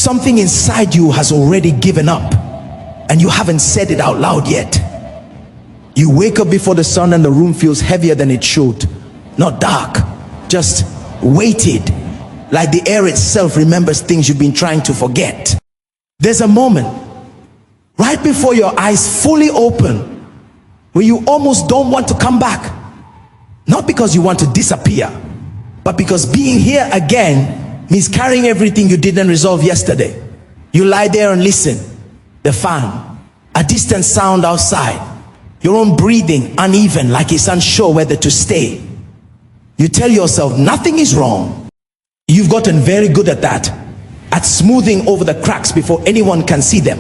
something inside you has already given up, and you haven't said it out loud yet. You wake up before the sun and the room feels heavier than it should. Not dark, just weighted, like the air itself remembers things you've been trying to forget. There's a moment right before your eyes fully open where you almost don't want to come back. Not because you want to disappear, but because being here again means carrying everything you didn't resolve yesterday. You lie there and listen. The fan, a distant sound outside, your own breathing uneven, like it's unsure whether to stay. You tell yourself nothing is wrong. You've gotten very good at that, at smoothing over the cracks before anyone can see them,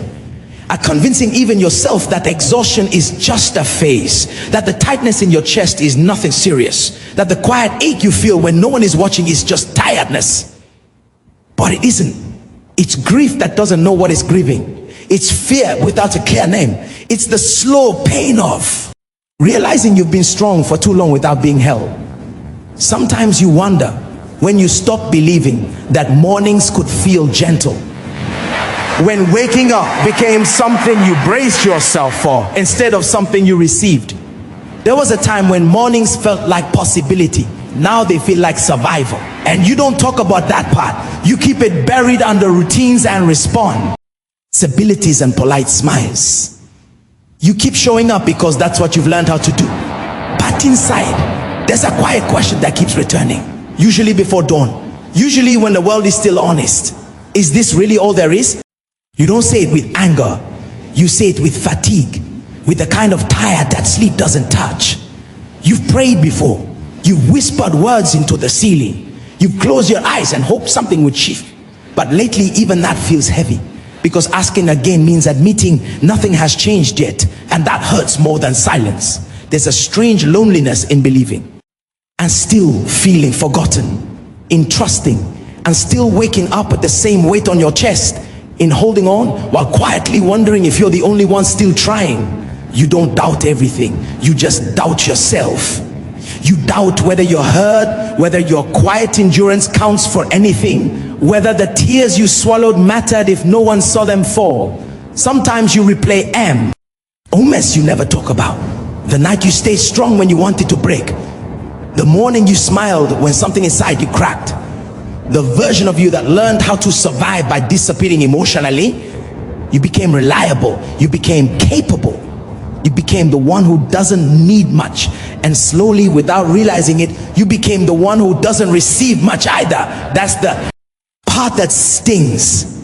at convincing even yourself that exhaustion is just a phase, that the tightness in your chest is nothing serious, that the quiet ache you feel when no one is watching is just tiredness. But it isn't. It's grief that doesn't know what it's grieving. It's fear without a clear name. It's the slow pain of realizing you've been strong for too long without being held. Sometimes you wonder when you stop believing that mornings could feel gentle, when waking up became something you braced yourself for instead of something you received. There was a time when mornings felt like possibility. Now they feel like survival. And you don't talk about that part. You keep it buried under routines and respond. Abilities and polite smiles. You keep showing up because that's what you've learned how to do. But inside, there's a quiet question that keeps returning. Usually before dawn. Usually when the world is still honest. Is this really all there is? You don't say it with anger. You say it with fatigue. With the kind of tired that sleep doesn't touch. You've prayed before. You've whispered words into the ceiling. You've closed your eyes and hoped something would shift. But lately even that feels heavy. Because asking again means admitting nothing has changed yet, and that hurts more than silence. There's a strange loneliness in believing and still feeling forgotten, in trusting and still waking up with the same weight on your chest, in holding on while quietly wondering if you're the only one still trying. You don't doubt everything, you just doubt yourself. You doubt whether you're heard, whether your quiet endurance counts for anything, whether the tears you swallowed mattered if no one saw them fall. Sometimes you replay a mess you never talk about. The night you stayed strong when you wanted to break. The morning you smiled when something inside you cracked. The version of you that learned how to survive by disappearing emotionally. You became reliable. You became capable. You became the one who doesn't need much, and slowly, without realizing it, you became the one who doesn't receive much either. That's the part that stings.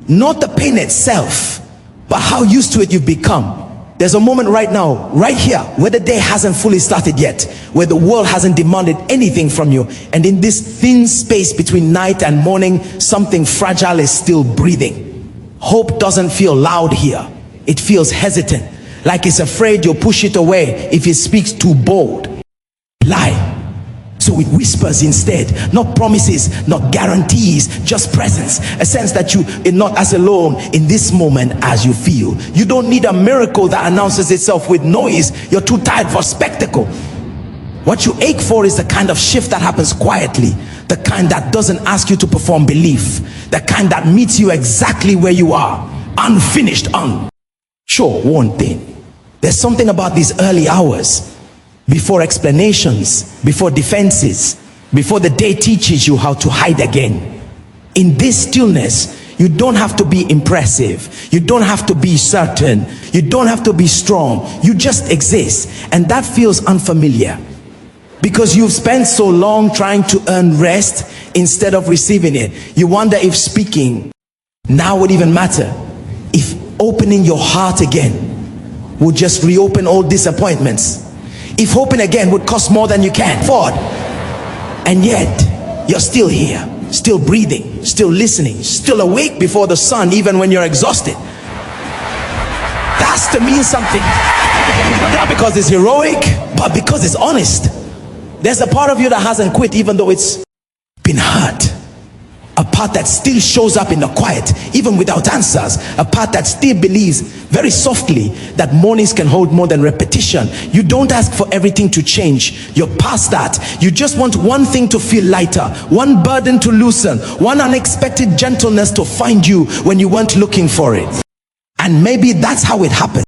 Not the pain itself, but how used to it you've become. There's a moment right now, right here, where the day hasn't fully started yet, where the world hasn't demanded anything from you, and in this thin space between night and morning, something fragile is still breathing. Hope doesn't feel loud here. It feels hesitant. Like it's afraid you'll push it away if it speaks too bold. Lie. So it whispers instead. Not promises, not guarantees, just presence. A sense that you are not as alone in this moment as you feel. You don't need a miracle that announces itself with noise. You're too tired for spectacle. What you ache for is the kind of shift that happens quietly. The kind that doesn't ask you to perform belief. The kind that meets you exactly where you are. Unfinished, Sure, one thing. There's something about these early hours, before explanations, before defenses, before the day teaches you how to hide again. In this stillness, you don't have to be impressive. You don't have to be certain. You don't have to be strong. You just exist. And that feels unfamiliar. Because you've spent so long trying to earn rest instead of receiving it. You wonder if speaking now would even matter. If opening your heart again would just reopen old disappointments. If hoping again would cost more than you can afford. And yet, you're still here, still breathing, still listening, still awake before the sun, even when you're exhausted. That's to mean something. Not because it's heroic, but because it's honest. There's a part of you that hasn't quit, even though it's been hurt. a part that still shows up in the quiet, even without answers, a part that still believes very softly that mornings can hold more than repetition. You don't ask for everything to change. You're past that. You just want one thing to feel lighter, one burden to loosen, one unexpected gentleness to find you when you weren't looking for it. And maybe that's how it happened.